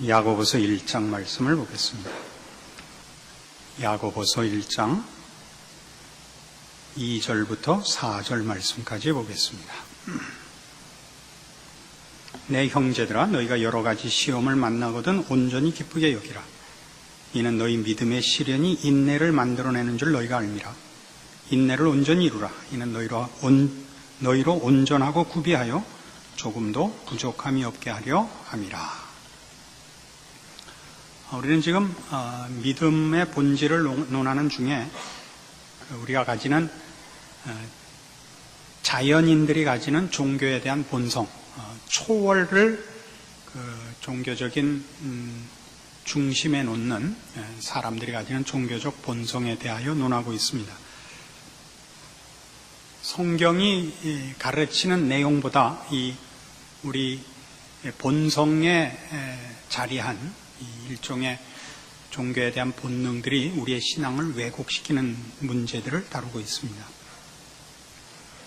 야고보서 1장 말씀을 보겠습니다. 야고보서 1장 2절부터 4절 말씀까지 보겠습니다. 내 형제들아, 너희가 여러 가지 시험을 만나거든 온전히 기쁘게 여기라. 이는 너희 믿음의 시련이 인내를 만들어내는 줄 너희가 알미라. 인내를 온전히 이루라. 이는 너희로 온전하고 구비하여 조금도 부족함이 없게 하려 함이라. 우리는 지금 믿음의 본질을 논하는 중에 우리가 가지는 자연인들이 가지는 종교에 대한 본성, 초월을 종교적인 중심에 놓는 사람들이 가지는 종교적 본성에 대하여 논하고 있습니다. 성경이 가르치는 내용보다 이 우리 본성에 자리한 이 일종의 종교에 대한 본능들이 우리의 신앙을 왜곡시키는 문제들을 다루고 있습니다.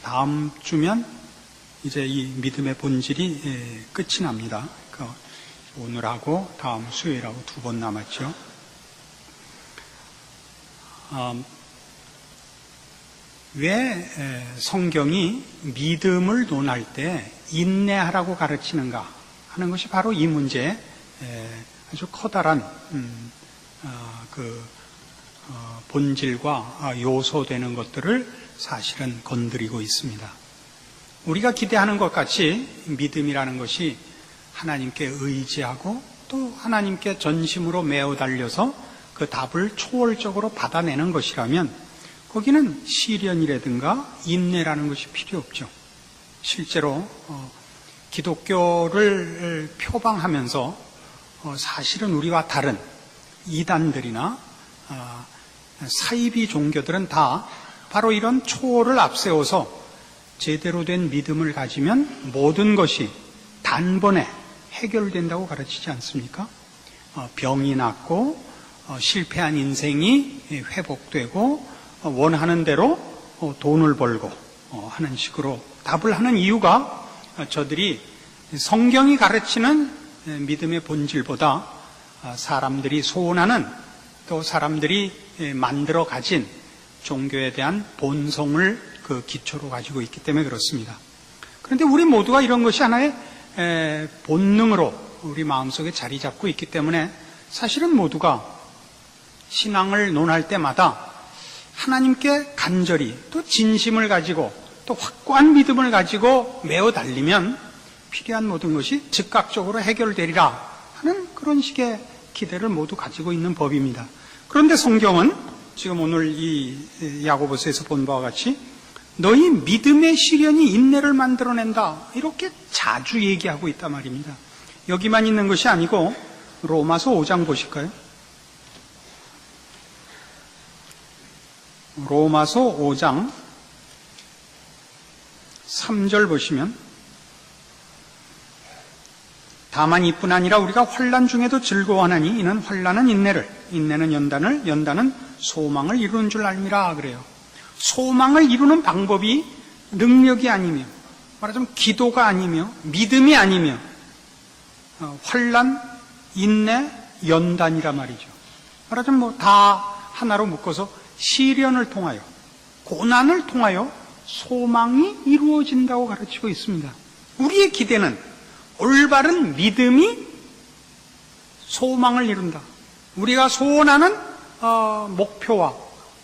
다음 주면 이제 이 믿음의 본질이 끝이 납니다. 오늘하고 다음 수요일하고 2번 남았죠. 왜 성경이 믿음을 논할 때 인내하라고 가르치는가 하는 것이 바로 이 문제에 아주 커다란 본질과 요소되는 것들을 사실은 건드리고 있습니다. 우리가 기대하는 것 같이 믿음이라는 것이 하나님께 의지하고 또 하나님께 전심으로 매어 달려서 그 답을 초월적으로 받아내는 것이라면 거기는 시련이라든가 인내라는 것이 필요 없죠. 실제로 기독교를 표방하면서 사실은 우리와 다른 이단들이나 사이비 종교들은 다 바로 이런 초월을 앞세워서 제대로 된 믿음을 가지면 모든 것이 단번에 해결된다고 가르치지 않습니까? 병이 낫고 실패한 인생이 회복되고 원하는 대로 돈을 벌고 하는 식으로 답을 하는 이유가 저들이 성경이 가르치는 믿음의 본질보다 사람들이 소원하는 또 사람들이 만들어 가진 종교에 대한 본성을 그 기초로 가지고 있기 때문에 그렇습니다. 그런데 우리 모두가 이런 것이 하나의 본능으로 우리 마음속에 자리 잡고 있기 때문에 사실은 모두가 신앙을 논할 때마다 하나님께 간절히 또 진심을 가지고 또 확고한 믿음을 가지고 매어 달리면 필요한 모든 것이 즉각적으로 해결되리라 하는 그런 식의 기대를 모두 가지고 있는 법입니다. 그런데 성경은 지금 오늘 이 야고보서에서 본 바와 같이 너희 믿음의 시련이 인내를 만들어낸다 이렇게 자주 얘기하고 있단 말입니다. 여기만 있는 것이 아니고 로마서 5장 보실까요? 로마서 5장 3절 보시면 다만 이뿐 아니라 우리가 환난 중에도 즐거워하나니 이는 환난은 인내를, 인내는 연단을, 연단은 소망을 이루는 줄 알미라 그래요. 소망을 이루는 방법이 능력이 아니며 말하자면 기도가 아니며 믿음이 아니며 환난, 인내, 연단이라 말이죠. 말하자면 다 하나로 묶어서 시련을 통하여 고난을 통하여 소망이 이루어진다고 가르치고 있습니다. 우리의 기대는 올바른 믿음이 소망을 이룬다. 우리가 소원하는 목표와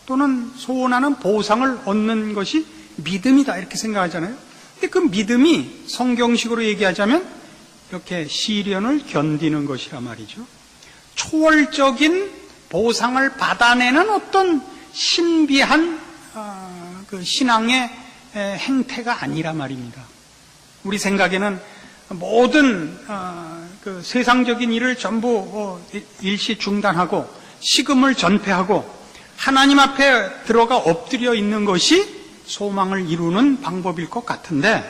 또는 소원하는 보상을 얻는 것이 믿음이다 이렇게 생각하잖아요. 근데 그 믿음이 성경식으로 얘기하자면 이렇게 시련을 견디는 것이란 말이죠. 초월적인 보상을 받아내는 어떤 신비한 그 신앙의 행태가 아니란 말입니다. 우리 생각에는 모든 그 세상적인 일을 전부 일시 중단하고 식음을 전폐하고 하나님 앞에 들어가 엎드려 있는 것이 소망을 이루는 방법일 것 같은데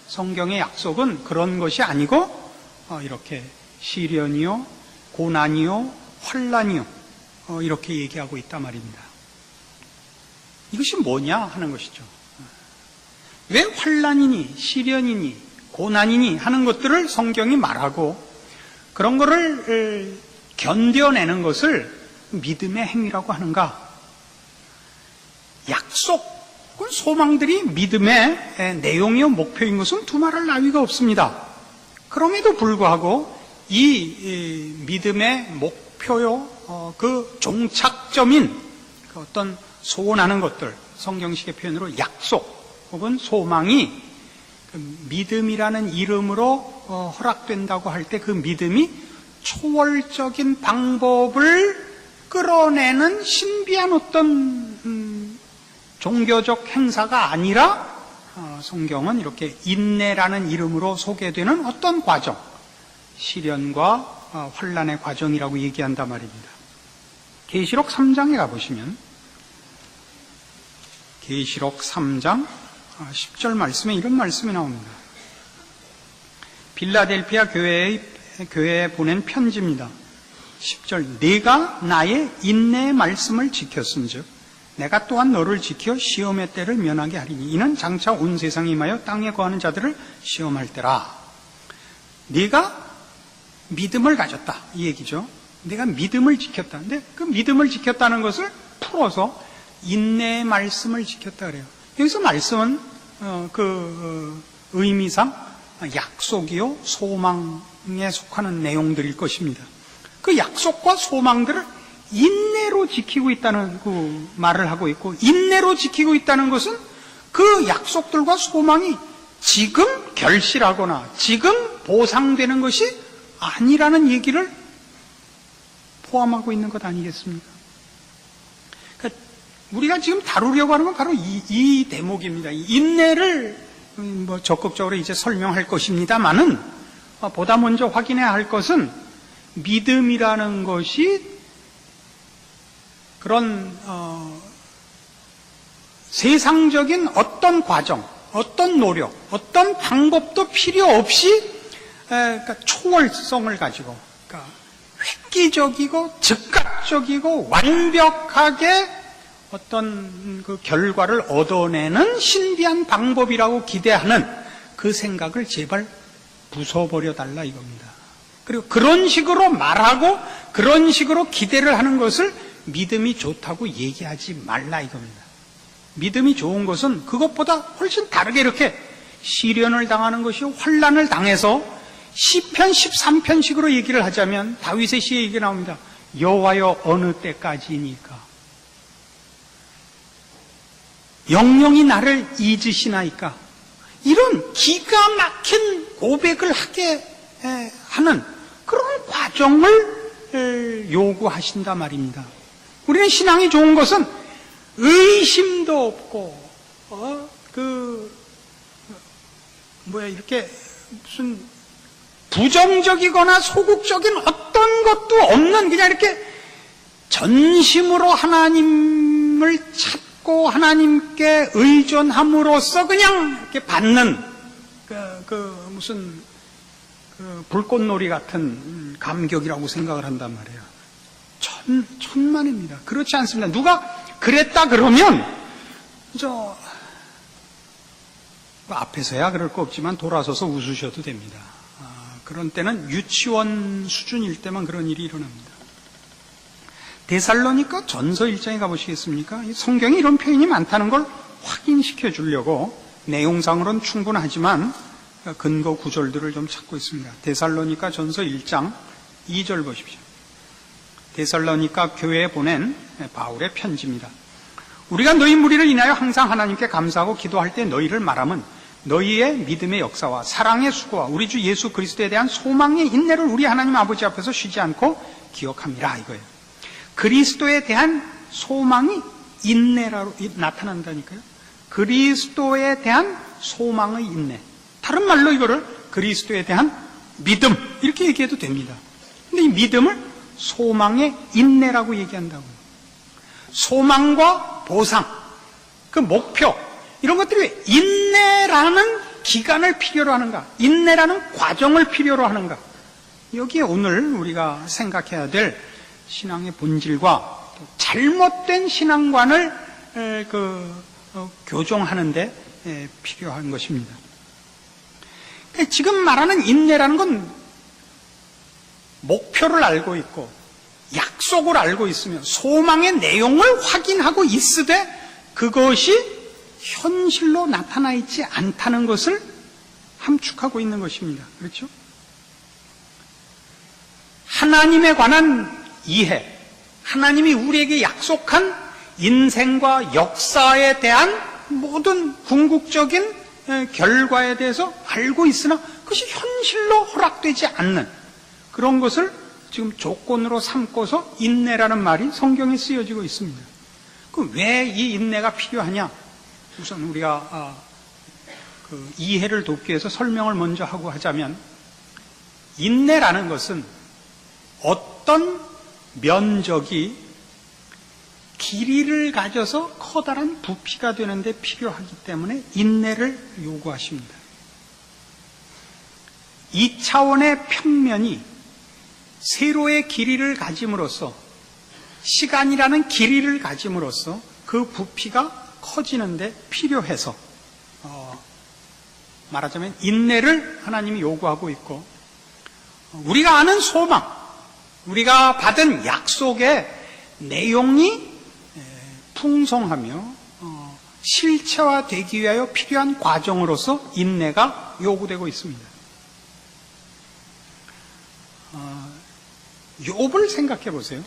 성경의 약속은 그런 것이 아니고 이렇게 시련이요, 고난이요, 환난이요 이렇게 얘기하고 있단 말입니다. 이것이 뭐냐 하는 것이죠. 왜 환난이니 시련이니 고난이니 하는 것들을 성경이 말하고 그런 거를 견뎌내는 것을 믿음의 행위라고 하는가? 약속, 소망들이 믿음의 내용이요 목표인 것은 두말할 나위가 없습니다. 그럼에도 불구하고 이 믿음의 목표요, 그 종착점인 그 어떤 소원하는 것들, 성경식의 표현으로 약속 혹은 소망이 그 믿음이라는 이름으로 허락된다고 할 때 그 믿음이 초월적인 방법을 끌어내는 신비한 어떤 종교적 행사가 아니라 성경은 이렇게 인내라는 이름으로 소개되는 어떤 과정, 시련과 환난의 과정이라고 얘기한단 말입니다. 계시록 3장에 가보시면 계시록 3장 10절 말씀에 이런 말씀이 나옵니다. 빌라델피아 교회에 보낸 편지입니다. 10절, 내가 나의 인내의 말씀을 지켰은즉 내가 또한 너를 지켜 시험의 때를 면하게 하리니 이는 장차 온 세상에 임하여 땅에 거하는 자들을 시험할 때라. 네가 믿음을 가졌다 이 얘기죠. 내가 믿음을 지켰다. 근데 그 믿음을 지켰다는 것을 풀어서 인내의 말씀을 지켰다 그래요. 여기서 말씀은 의미상 약속이요 소망에 속하는 내용들일 것입니다. 그 약속과 소망들을 인내로 지키고 있다는 그 말을 하고 있고, 인내로 지키고 있다는 것은 그 약속들과 소망이 지금 결실하거나 지금 보상되는 것이 아니라는 얘기를 포함하고 있는 것 아니겠습니까? 그러니까 우리가 지금 다루려고 하는 건 바로 이 대목입니다. 인내를 적극적으로 이제 설명할 것입니다만은 보다 먼저 확인해야 할 것은 믿음이라는 것이 그런 세상적인 어떤 과정, 어떤 노력, 어떤 방법도 필요 없이 그러니까 초월성을 가지고 그러니까 획기적이고 즉각적이고 완벽하게 어떤 그 결과를 얻어내는 신비한 방법이라고 기대하는 그 생각을 제발 부숴버려 달라 이겁니다. 그리고 그런 식으로 말하고 그런 식으로 기대를 하는 것을 믿음이 좋다고 얘기하지 말라 이겁니다. 믿음이 좋은 것은 그것보다 훨씬 다르게 이렇게 시련을 당하는 것이요 환난을 당해서 시편 13편식으로 얘기를 하자면 다윗의 시에 얘기 나옵니다. 여호와여 어느 때까지니까 영영이 나를 잊으시나이까. 이런 기가 막힌 고백을 하게 하는 그런 과정을 요구하신단 말입니다. 우리는 신앙이 좋은 것은 의심도 없고 이렇게 무슨 부정적이거나 소극적인 어떤 것도 없는 그냥 이렇게 전심으로 하나님을 찾고 하나님께 의존함으로써 그냥 이렇게 받는 무슨 불꽃놀이 같은 감격이라고 생각을 한단 말이에요. 천만입니다. 그렇지 않습니다. 누가 그랬다 그러면 앞에서야 그럴 거 없지만 돌아서서 웃으셔도 됩니다. 그런 때는 유치원 수준일 때만 그런 일이 일어납니다. 데살로니가 전서 1장에 가보시겠습니까? 성경에 이런 표현이 많다는 걸 확인시켜 주려고 내용상으로는 충분하지만 근거 구절들을 좀 찾고 있습니다. 데살로니가 전서 1장 2절 보십시오. 데살로니가 교회에 보낸 바울의 편지입니다. 우리가 너희 무리를 인하여 항상 하나님께 감사하고 기도할 때 너희를 말하면 너희의 믿음의 역사와 사랑의 수고와 우리 주 예수 그리스도에 대한 소망의 인내를 우리 하나님 아버지 앞에서 쉬지 않고 기억함이라 이거예요. 그리스도에 대한 소망이 인내로 나타난다니까요. 그리스도에 대한 소망의 인내. 다른 말로 이거를 그리스도에 대한 믿음 이렇게 얘기해도 됩니다. 근데 이 믿음을 소망의 인내라고 얘기한다고요. 소망과 보상, 그 목표 이런 것들이 왜 인내라는 기간을 필요로 하는가? 인내라는 과정을 필요로 하는가? 여기에 오늘 우리가 생각해야 될 신앙의 본질과 잘못된 신앙관을 교정하는데 필요한 것입니다. 지금 말하는 인내라는 건 목표를 알고 있고 약속을 알고 있으면 소망의 내용을 확인하고 있으되 그것이 현실로 나타나 있지 않다는 것을 함축하고 있는 것입니다. 그렇죠? 하나님에 관한 이해, 하나님이 우리에게 약속한 인생과 역사에 대한 모든 궁극적인 결과에 대해서 알고 있으나 그것이 현실로 허락되지 않는 그런 것을 지금 조건으로 삼고서 인내라는 말이 성경에 쓰여지고 있습니다. 그럼 왜 이 인내가 필요하냐? 우선 우리가 그 이해를 돕기 위해서 설명을 먼저 하고 하자면, 인내라는 것은 어떤 면적이 길이를 가져서 커다란 부피가 되는데 필요하기 때문에 인내를 요구하십니다. 2차원의 평면이 세로의 길이를 가짐으로써, 시간이라는 길이를 가짐으로써 그 부피가 커지는데 필요해서 말하자면 인내를 하나님이 요구하고 있고, 우리가 아는 소망, 우리가 받은 약속의 내용이 풍성하며 실체화되기 위하여 필요한 과정으로서 인내가 요구되고 있습니다. 욥을 생각해 보세요.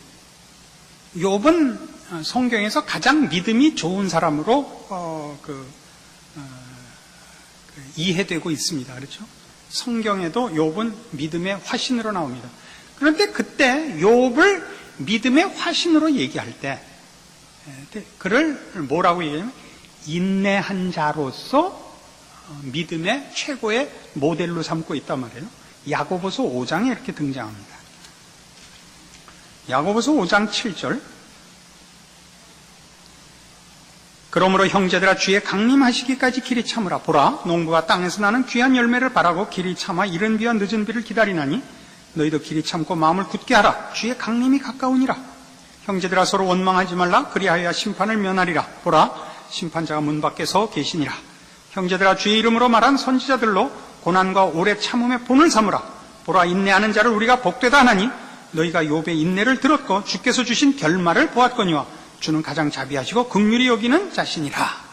욥은 성경에서 가장 믿음이 좋은 사람으로 이해되고 있습니다. 그렇죠? 성경에도 욥은 믿음의 화신으로 나옵니다. 그런데 그때 욥을 믿음의 화신으로 얘기할 때 그를 뭐라고 얘기하냐면 인내한 자로서 믿음의 최고의 모델로 삼고 있단 말이에요. 야고보서 5장에 이렇게 등장합니다. 야고보서 5장 7절, 그러므로 형제들아 주의 강림하시기까지 길이 참으라. 보라, 농부가 땅에서 나는 귀한 열매를 바라고 길이 참아 이른 비와 늦은 비를 기다리나니 너희도 길이 참고 마음을 굳게 하라. 주의 강림이 가까우니라. 형제들아 서로 원망하지 말라. 그리하여 심판을 면하리라. 보라, 심판자가 문 밖에 서 계시니라. 형제들아 주의 이름으로 말한 선지자들로 고난과 오래 참음의 본을 삼으라. 보라, 인내하는 자를 우리가 복되다 하나니 너희가 욥의 인내를 들었고 주께서 주신 결말을 보았거니와 주는 가장 자비하시고 긍휼히 여기는 자신이라.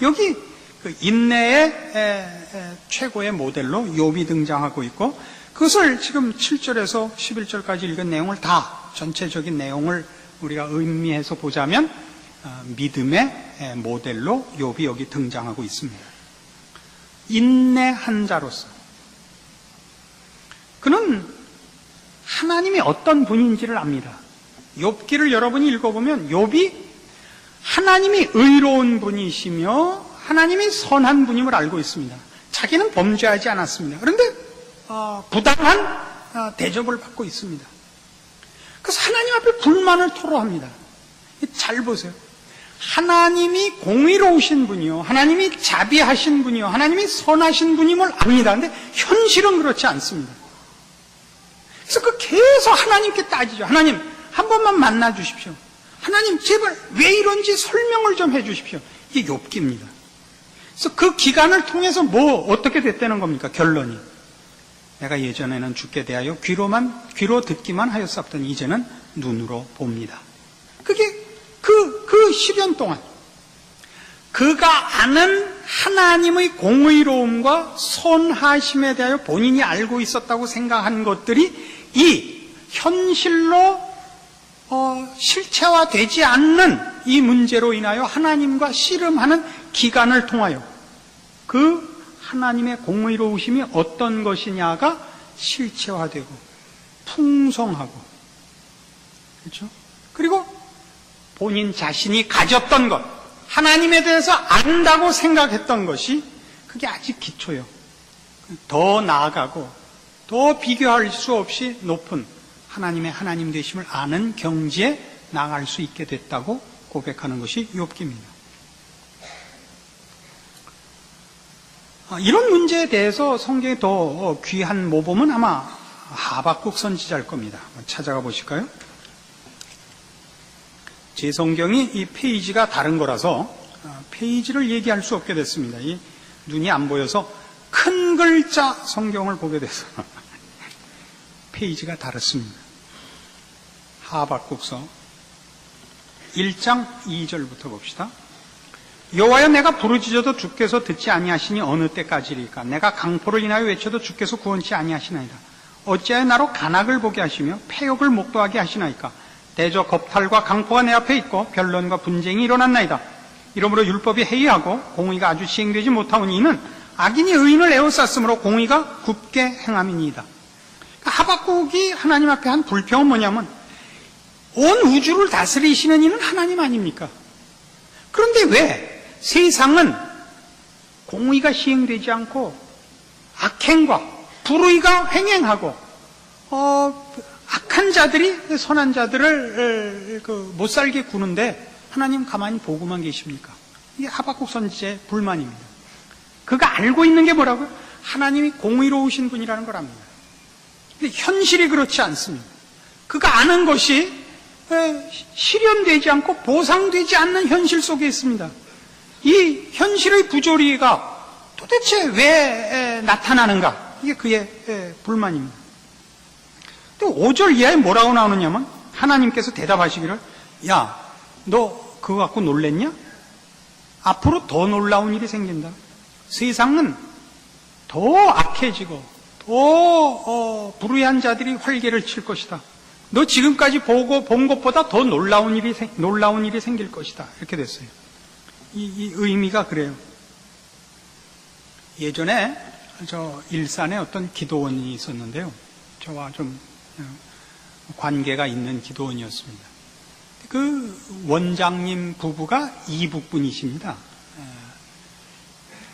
여기 그 인내의 최고의 모델로 욥이 등장하고 있고, 그것을 지금 7절에서 11절까지 읽은 내용을 다 전체적인 내용을 우리가 의미해서 보자면 믿음의 모델로 욥이 여기 등장하고 있습니다. 인내한 자로서 그는 하나님이 어떤 분인지를 압니다. 욥기를 여러분이 읽어보면 욥이 하나님이 의로운 분이시며 하나님이 선한 분임을 알고 있습니다. 자기는 범죄하지 않았습니다. 그런데 부당한 대접을 받고 있습니다. 그래서 하나님 앞에 불만을 토로합니다. 잘 보세요. 하나님이 공의로우신 분이요, 하나님이 자비하신 분이요, 하나님이 선하신 분임을 압니다. 그런데 현실은 그렇지 않습니다. 그래서 계속 하나님께 따지죠. 하나님, 한 번만 만나 주십시오. 하나님, 제발 왜 이런지 설명을 좀 해 주십시오. 이게 욥기입니다. 그래서 그 기간을 통해서 어떻게 됐다는 겁니까? 결론이. 내가 예전에는 주께 대하여 귀로 듣기만 하였었더니 이제는 눈으로 봅니다. 그게 그 시련 동안 그가 아는 하나님의 공의로움과 선하심에 대하여 본인이 알고 있었다고 생각한 것들이 이 현실로 실체화되지 않는 이 문제로 인하여 하나님과 씨름하는 기간을 통하여 그 하나님의 공의로우심이 어떤 것이냐가 실체화되고 풍성하고, 그렇죠? 그리고 본인 자신이 가졌던 것, 하나님에 대해서 안다고 생각했던 것이 그게 아직 기초요. 더 나아가고 더 비교할 수 없이 높은 하나님의 하나님 되심을 아는 경지에 나아갈 수 있게 됐다고 고백하는 것이 욥기입니다. 이런 문제에 대해서 성경에 더 귀한 모범은 아마 하박국 선지자일 겁니다. 찾아가 보실까요? 제 성경이 이 페이지가 다른 거라서 페이지를 얘기할 수 없게 됐습니다. 이 눈이 안 보여서 큰 글자 성경을 보게 돼서 페이지가 다릅니다. 하박국서 1장 2절부터 봅시다. 여호와여, 내가 부르짖어도 주께서 듣지 아니하시니 어느 때까지리까? 내가 강포를 인하여 외쳐도 주께서 구원치 아니하시나이다. 어찌하여 나로 간악을 보게 하시며 패역을 목도하게 하시나이까? 대저 겁탈과 강포가 내 앞에 있고 변론과 분쟁이 일어났나이다. 이러므로 율법이 해이하고 공의가 아주 시행되지 못하오니 이는 악인이 의인을 에워쌌으므로 공의가 굽게 행함이니이다. 하박국이 하나님 앞에 한 불평은 뭐냐면, 온 우주를 다스리시는 이는 하나님 아닙니까? 그런데 왜 세상은 공의가 시행되지 않고 악행과 불의가 횡행하고 악한 자들이 선한 자들을 못 살게 구는데 하나님 가만히 보고만 계십니까? 이게 하박국 선지자의 불만입니다. 그가 알고 있는 게 뭐라고요? 하나님이 공의로우신 분이라는 걸 압니다. 근데 현실이 그렇지 않습니다. 그가 아는 것이 실현되지 않고 보상되지 않는 현실 속에 있습니다. 이 현실의 부조리가 도대체 왜 나타나는가? 이게 그의 불만입니다. 또 5절 이하에 뭐라고 나오느냐면 하나님께서 대답하시기를, 야, 너 그거 갖고 놀랬냐? 앞으로 더 놀라운 일이 생긴다. 세상은 더 악해지고 더 불의한 자들이 활개를 칠 것이다. 너 지금까지 본 것보다 더 놀라운 일이 생길 것이다. 이렇게 됐어요. 이 의미가 그래요. 예전에 저 일산에 어떤 기도원이 있었는데요. 저와 좀 관계가 있는 기도원이었습니다. 그 원장님 부부가 이북분이십니다.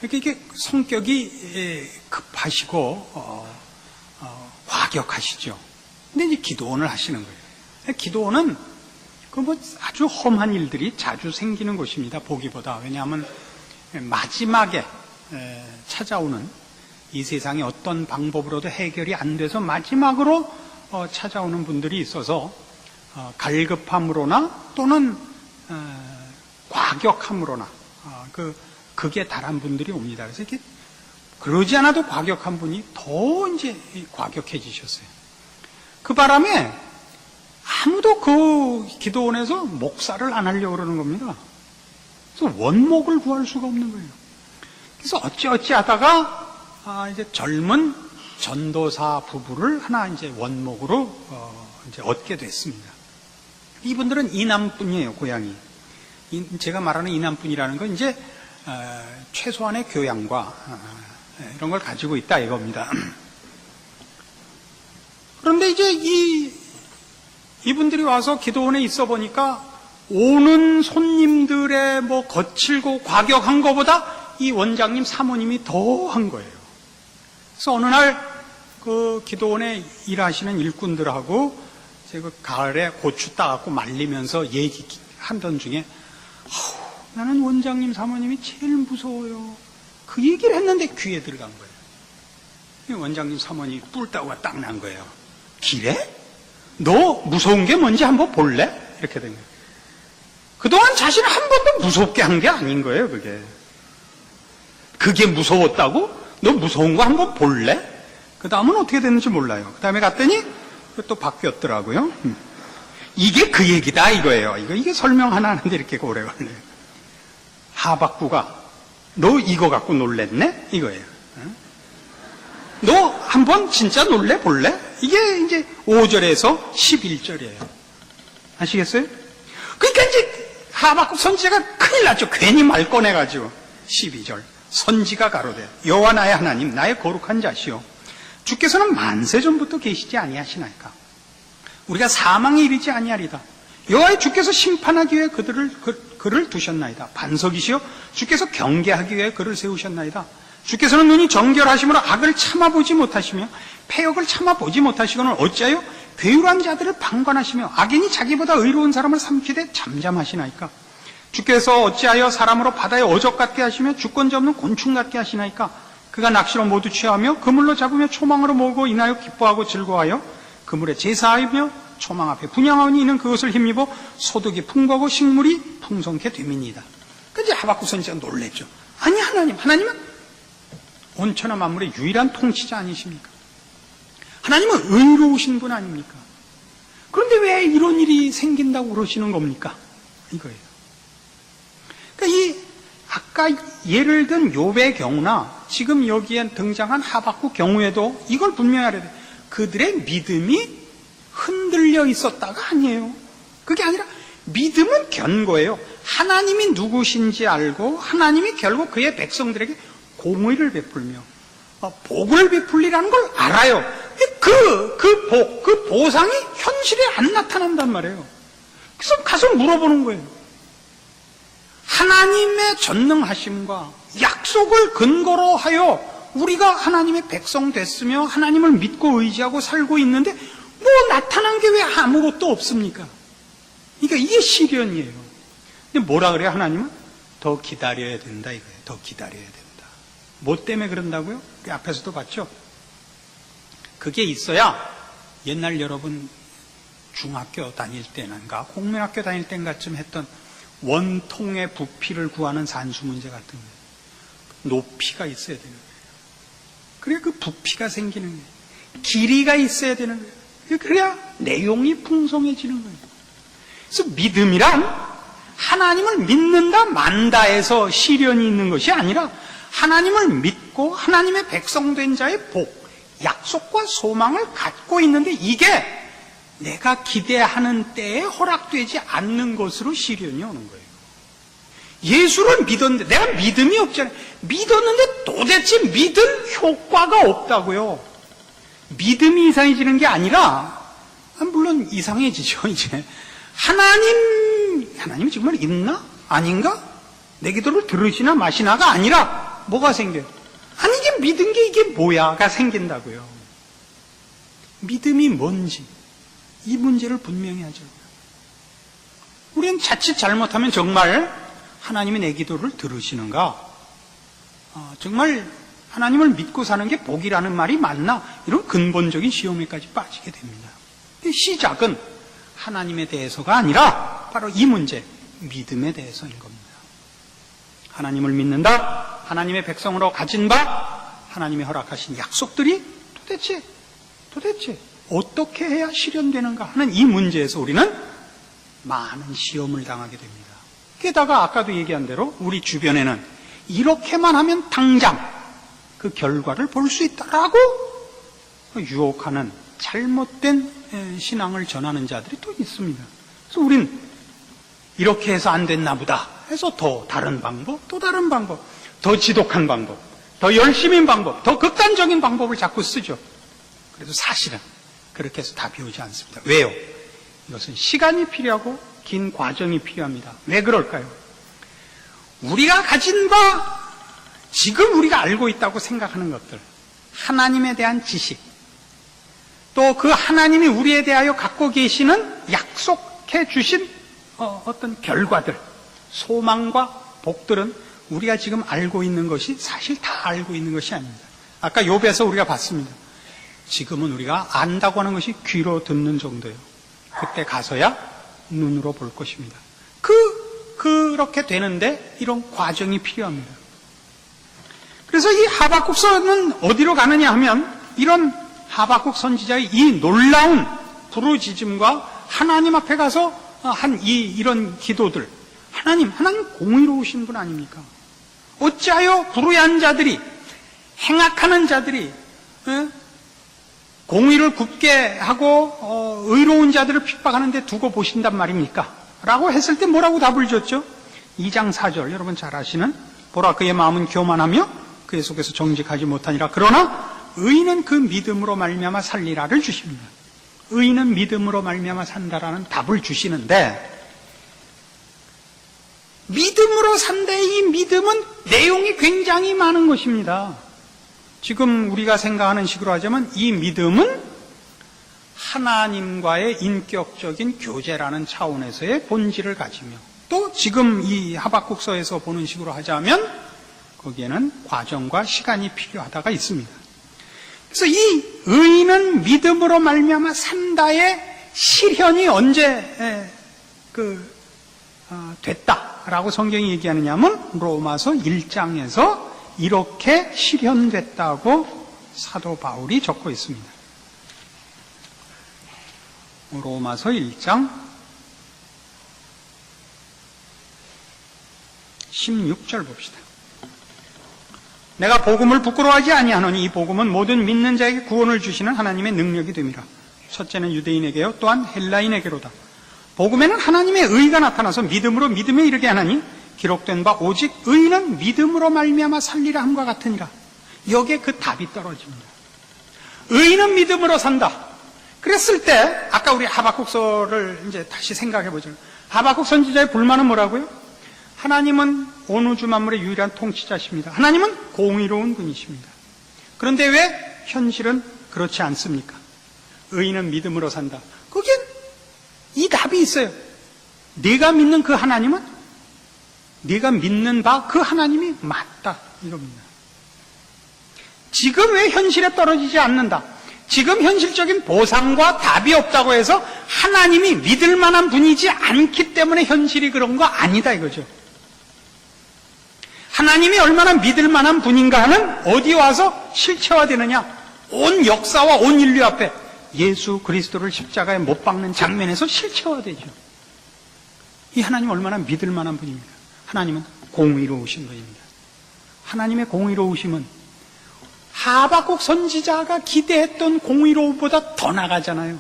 이렇게 성격이 급하시고 과격하시죠. 근데 이제 기도원을 하시는 거예요. 기도원은 그 뭐 아주 험한 일들이 자주 생기는 곳입니다. 보기보다. 왜냐하면 마지막에 찾아오는 이 세상에 어떤 방법으로도 해결이 안 돼서 마지막으로 찾아오는 분들이 있어서 갈급함으로나 또는 과격함으로나 극에 달한 분들이 옵니다. 그래서 이렇게 그러지 않아도 과격한 분이 더 이제 과격해지셨어요. 그 바람에 아무도 그 기도원에서 목사를 안 하려고 그러는 겁니다. 그래서 원목을 구할 수가 없는 거예요. 그래서 어찌 하다가 이제 젊은 전도사 부부를 하나 이제 원목으로 이제 얻게 됐습니다. 이분들은 이남분이에요, 고향이. 제가 말하는 이남분이라는 건 이제 최소한의 교양과 이런 걸 가지고 있다 이겁니다. 그런데 이제 이분들이 와서 기도원에 있어 보니까 오는 손님들의 뭐 거칠고 과격한 것보다 이 원장님 사모님이 더 한 거예요. 그래서 어느 날 그 기도원에 일하시는 일꾼들하고 제가 가을에 고추 따갖고 말리면서 얘기하던 중에 나는 원장님 사모님이 제일 무서워요. 그 얘기를 했는데 귀에 들어간 거예요. 원장님 사모님이 뿔따구가 딱 난 거예요. 기래? 너 무서운 게 뭔지 한번 볼래? 이렇게 된 거예요. 그동안 자신은 한 번도 무섭게 한 게 아닌 거예요, 그게. 그게 무서웠다고? 너 무서운 거 한번 볼래? 그 다음은 어떻게 됐는지 몰라요. 그 다음에 갔더니 또 바뀌었더라고요. 이게 그 얘기다 이거예요. 이게 설명 하나 하는데 이렇게 오래 걸려요. 하박구가 너 이거 갖고 놀랬네? 이거예요. 너 한번 진짜 놀래 볼래? 이게 이제 5절에서 11절이에요. 아시겠어요? 그러니까 이제 하박국 선지자가 큰일 났죠. 괜히 말 꺼내가지고. 12절 선지가 가로되 여호와 나의 하나님 나의 거룩한 자시오 주께서는 만세 전부터 계시지 아니하시나이까? 우리가 사망에 이르지 아니하리다. 여호와의 주께서 심판하기 위해 그를 두셨나이다. 반석이시여 주께서 경계하기 위해 그를 세우셨나이다. 주께서는 눈이 정결하심으로 악을 참아보지 못하시며 패역을 참아보지 못하시거늘 어찌하여 괴울한 자들을 방관하시며 악인이 자기보다 의로운 사람을 삼키되 잠잠하시나이까? 주께서 어찌하여 사람으로 바다에 어적 같게 하시며 주권자 없는 곤충 같게 하시나이까? 그가 낚시로 모두 취하며 그물로 잡으며 초망으로 모으고 인하여 기뻐하고 즐거워하여 그물에 제사하며 초망 앞에 분향하니 이는 그것을 힘입어 소득이 풍부하고 식물이 풍성케 됨이니이다. 그런데 하박국 선지자가 놀랬죠. 아니 하나님은 온천하 만물의 유일한 통치자 아니십니까? 하나님은 의로우신 분 아닙니까? 그런데 왜 이런 일이 생긴다고 그러시는 겁니까? 이거예요. 그러니까 아까 예를 든 욥의 경우나 지금 여기에 등장한 하박국 경우에도 이걸 분명히 알아야 돼요. 그들의 믿음이 흔들려 있었다가 아니에요. 그게 아니라 믿음은 견고해요. 하나님이 누구신지 알고 하나님이 결국 그의 백성들에게 공의를 베풀며 복을 베풀리라는 걸 알아요. 그 보상이 현실에 안 나타난단 말이에요. 그래서 가서 물어보는 거예요. 하나님의 전능하심과 약속을 근거로 하여 우리가 하나님의 백성 됐으며 하나님을 믿고 의지하고 살고 있는데 뭐 나타난 게 왜 아무것도 없습니까? 그러니까 이게 시련이에요. 근데 뭐라 그래요? 하나님은 더 기다려야 된다 이거예요. 더 기다려야 된다. 뭐 때문에 그런다고요? 그 앞에서도 봤죠? 그게 있어야 옛날 여러분 중학교 다닐 때는가 공민학교 다닐 때인가쯤 했던 원통의 부피를 구하는 산수 문제 같은 거예요. 높이가 있어야 되는 거예요. 그래야 그 부피가 생기는 거예요. 길이가 있어야 되는 거예요. 그래야 내용이 풍성해지는 거예요. 그래서 믿음이란 하나님을 믿는다 만다에서 시련이 있는 것이 아니라 하나님을 믿고 하나님의 백성된 자의 복, 약속과 소망을 갖고 있는데 이게 내가 기대하는 때에 허락되지 않는 것으로 시련이 오는 거예요. 예수를 믿었는데 내가 믿음이 없잖아요. 믿었는데 도대체 믿을 효과가 없다고요. 믿음이 이상해지는 게 아니라 물론 이상해지죠. 이제 하나님이 정말 있나? 아닌가? 내 기도를 들으시나 마시나가 아니라 뭐가 생겨요? 아니 이게 믿은 게 이게 뭐야가 생긴다고요. 믿음이 뭔지 이 문제를 분명히 하자고요. 우리는 자칫 잘못하면 정말 하나님이 내 기도를 들으시는가? 정말 하나님을 믿고 사는 게 복이라는 말이 맞나? 이런 근본적인 시험에까지 빠지게 됩니다. 시작은 하나님에 대해서가 아니라 바로 이 문제, 믿음에 대해서인 겁니다. 하나님을 믿는다, 하나님의 백성으로 가진 바, 하나님이 허락하신 약속들이 도대체 어떻게 해야 실현되는가 하는 이 문제에서 우리는 많은 시험을 당하게 됩니다. 게다가 아까도 얘기한 대로 우리 주변에는 이렇게만 하면 당장 그 결과를 볼 수 있다라고 유혹하는 잘못된 신앙을 전하는 자들이 또 있습니다. 그래서 우린 이렇게 해서 안 됐나 보다 해서 더 다른 방법, 또 다른 방법, 더 지독한 방법, 더 열심인 방법, 더 극단적인 방법을 자꾸 쓰죠. 그래도 사실은 그렇게 해서 답이 오지 않습니다. 왜요? 이것은 시간이 필요하고 긴 과정이 필요합니다. 왜 그럴까요? 우리가 가진 바, 지금 우리가 알고 있다고 생각하는 것들, 하나님에 대한 지식, 또 그 하나님이 우리에 대하여 갖고 계시는 약속해 주신 어떤 결과들, 소망과 복들은 우리가 지금 알고 있는 것이 사실 다 알고 있는 것이 아닙니다. 아까 욥에서 우리가 봤습니다. 지금은 우리가 안다고 하는 것이 귀로 듣는 정도예요. 그때 가서야 눈으로 볼 것입니다. 그렇게 되는데 이런 과정이 필요합니다. 그래서 이 하박국서는 어디로 가느냐 하면 이런 하박국 선지자의 이 놀라운 부르짖음과 하나님 앞에 가서 한 이런 기도들, 하나님 공의로우신 분 아닙니까? 어찌하여 불의한 자들이, 행악하는 자들이 공의를 굽게 하고 의로운 자들을 핍박하는 데 두고 보신단 말입니까? 라고 했을 때 뭐라고 답을 줬죠? 2장 4절 여러분 잘 아시는, 보라 그의 마음은 교만하며 그의 속에서 정직하지 못하니라. 그러나 의인은 그 믿음으로 말미암아 살리라를 주십니다. 의인은 믿음으로 말미암아 산다라는 답을 주시는데, 믿음으로 산다의 이 믿음은 내용이 굉장히 많은 것입니다. 지금 우리가 생각하는 식으로 하자면 이 믿음은 하나님과의 인격적인 교제라는 차원에서의 본질을 가지며, 또 지금 이 하박국서에서 보는 식으로 하자면 거기에는 과정과 시간이 필요하다가 있습니다. 그래서 이 의인은 믿음으로 말미암아 산다의 실현이 언제 됐다라고 성경이 얘기하느냐 하면 로마서 1장에서 이렇게 실현됐다고 사도 바울이 적고 있습니다. 로마서 1장 16절 봅시다. 내가 복음을 부끄러워하지 아니하노니 이 복음은 모든 믿는 자에게 구원을 주시는 하나님의 능력이 됨이라. 첫째는 유대인에게요 또한 헬라인에게로다. 복음에는 하나님의 의가 나타나서 믿음으로 믿음에 이르게 하나니 기록된 바 오직 의인은 믿음으로 말미암아 살리라 함과 같으니라. 여기에 그 답이 떨어집니다. 의인은 믿음으로 산다. 그랬을 때 아까 우리 하박국서를 이제 다시 생각해 보죠. 하박국 선지자의 불만은 뭐라고요? 하나님은 온 우주 만물의 유일한 통치자십니다. 하나님은 공의로운 분이십니다. 그런데 왜 현실은 그렇지 않습니까? 의인은 믿음으로 산다. 거기엔 이 답이 있어요. 네가 믿는 그 하나님은 네가 믿는 바 그 하나님이 맞다 이겁니다. 지금 왜 현실에 떨어지지 않는다? 지금 현실적인 보상과 답이 없다고 해서 하나님이 믿을 만한 분이지 않기 때문에 현실이 그런 거 아니다 이거죠. 하나님이 얼마나 믿을 만한 분인가 하는 어디 와서 실체화되느냐? 온 역사와 온 인류 앞에 예수 그리스도를 십자가에 못 박는 장면에서 실체화되죠. 이 하나님 얼마나 믿을 만한 분입니다. 하나님은 공의로우신 분입니다. 하나님의 공의로우심은 하박국 선지자가 기대했던 공의로움보다 더 나가잖아요.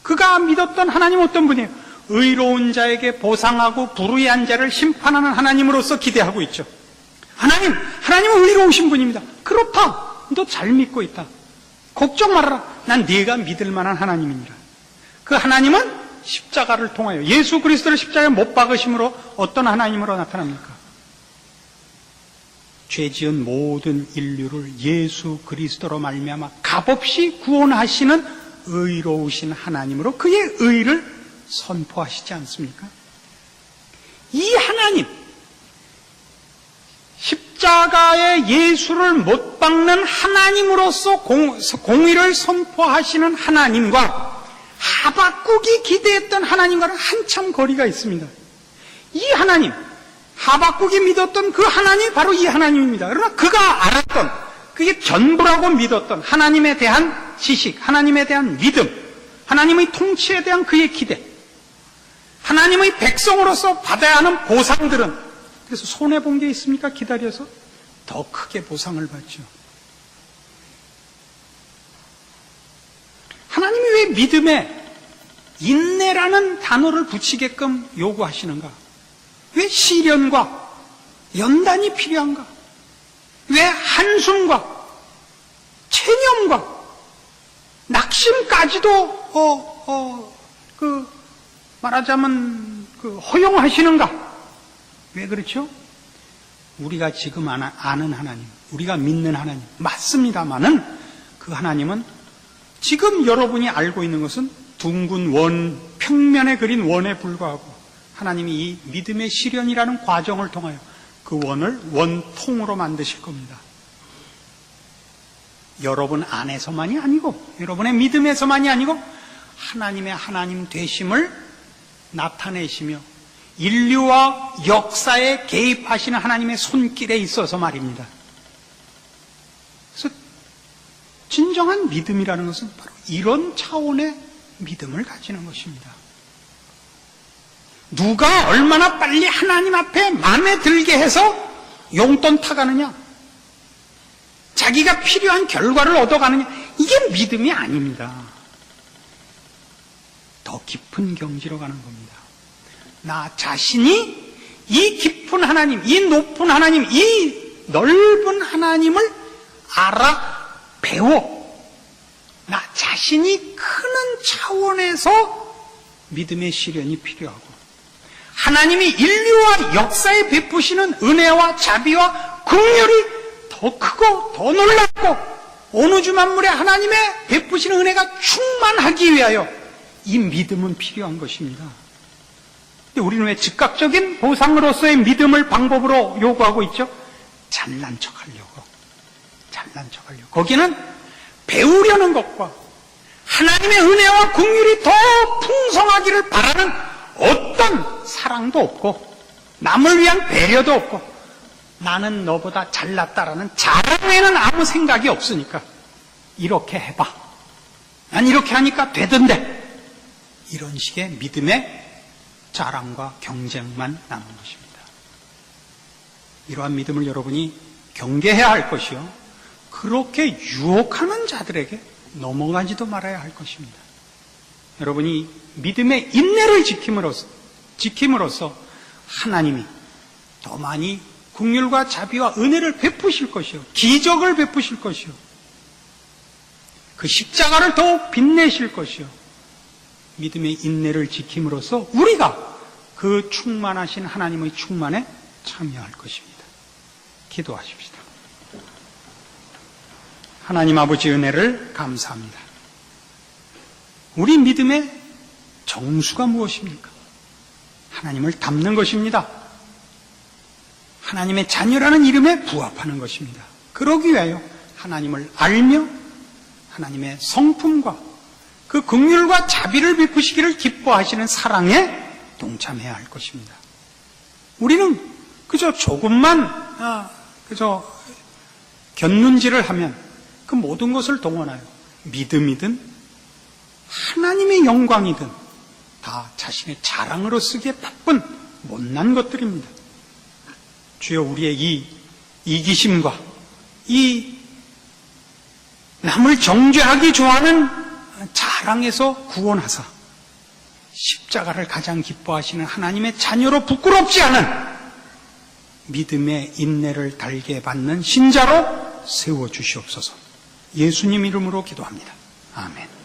그가 믿었던 하나님 어떤 분이에요? 의로운 자에게 보상하고 불의한 자를 심판하는 하나님으로서 기대하고 있죠. 하나님은 의로우신 분입니다. 그렇다. 너 잘 믿고 있다. 걱정 말아라. 난 네가 믿을 만한 하나님이니라. 그 하나님은 십자가를 통하여 예수 그리스도를 십자가에 못 박으심으로 어떤 하나님으로 나타납니까? 죄지은 모든 인류를 예수 그리스도로 말미암아 값없이 구원하시는 의로우신 하나님으로 그의 의를 선포하시지 않습니까? 이 하나님, 십자가에 예수를 못 박는 하나님으로서 공의를 선포하시는 하나님과 하박국이 기대했던 하나님과는 한참 거리가 있습니다. 이 하나님, 하박국이 믿었던 그 하나님이 바로 이 하나님입니다. 그러나 그가 알았던, 그게 전부라고 믿었던 하나님에 대한 지식, 하나님에 대한 믿음, 하나님의 통치에 대한 그의 기대, 하나님의 백성으로서 받아야 하는 보상들은, 그래서 손해본 게 있습니까? 기다려서 더 크게 보상을 받죠. 하나님이 왜 믿음에 인내라는 단어를 붙이게끔 요구하시는가? 왜 시련과 연단이 필요한가? 왜 한숨과 체념과 낙심까지도 말하자면 허용하시는가? 왜 그렇죠? 우리가 지금 아는 하나님, 우리가 믿는 하나님 맞습니다만은 그 하나님은 지금 여러분이 알고 있는 것은 둥근 원, 평면에 그린 원에 불과하고 하나님이 이 믿음의 시련이라는 과정을 통하여 그 원을 원통으로 만드실 겁니다. 여러분 안에서만이 아니고 여러분의 믿음에서만이 아니고 하나님의 하나님 되심을 나타내시며 인류와 역사에 개입하시는 하나님의 손길에 있어서 말입니다. 그래서 진정한 믿음이라는 것은 바로 이런 차원의 믿음을 가지는 것입니다. 누가 얼마나 빨리 하나님 앞에 마음에 들게 해서 용돈 타가느냐, 자기가 필요한 결과를 얻어가느냐, 이게 믿음이 아닙니다. 더 깊은 경지로 가는 겁니다. 나 자신이 이 깊은 하나님, 이 높은 하나님, 이 넓은 하나님을 알아 배워 나 자신이 크는 차원에서 믿음의 시련이 필요하고, 하나님이 인류와 역사에 베푸시는 은혜와 자비와 긍휼이 더 크고 더 놀랍고 온 우주 만물에 하나님의 베푸시는 은혜가 충만하기 위하여 이 믿음은 필요한 것입니다. 근데 우리는 왜 즉각적인 보상으로서의 믿음을 방법으로 요구하고 있죠? 잘난 척하려고. 거기는 배우려는 것과 하나님의 은혜와 긍휼이 더 풍성하기를 바라는 어떤 사랑도 없고 남을 위한 배려도 없고 나는 너보다 잘났다라는 자랑 외에는 아무 생각이 없으니까 이렇게 해봐. 난 이렇게 하니까 되던데. 이런 식의 믿음의 자랑과 경쟁만 남는 것입니다. 이러한 믿음을 여러분이 경계해야 할 것이요, 그렇게 유혹하는 자들에게 넘어가지도 말아야 할 것입니다. 여러분이 믿음의 인내를 지킴으로써 하나님이 더 많이 긍휼과 자비와 은혜를 베푸실 것이요, 기적을 베푸실 것이요, 그 십자가를 더욱 빛내실 것이요, 믿음의 인내를 지킴으로써 우리가 그 충만하신 하나님의 충만에 참여할 것입니다. 기도하십시다. 하나님 아버지 은혜를 감사합니다. 우리 믿음의 정수가 무엇입니까? 하나님을 닮는 것입니다. 하나님의 자녀라는 이름에 부합하는 것입니다. 그러기 위하여 하나님을 알며 하나님의 성품과 그 긍휼과 자비를 베푸시기를 기뻐하시는 사랑에 동참해야 할 것입니다. 우리는 그저 조금만 곁눈질을 하면 그 모든 것을 동원하여 믿음이든 하나님의 영광이든 다 자신의 자랑으로 쓰기에 바쁜 못난 것들입니다. 주여, 우리의 이 이기심과 이 남을 정죄하기 좋아하는 자랑에서 구원하사 십자가를 가장 기뻐하시는 하나님의 자녀로 부끄럽지 않은 믿음의 인내를 달게 받는 신자로 세워주시옵소서. 예수님 이름으로 기도합니다. 아멘.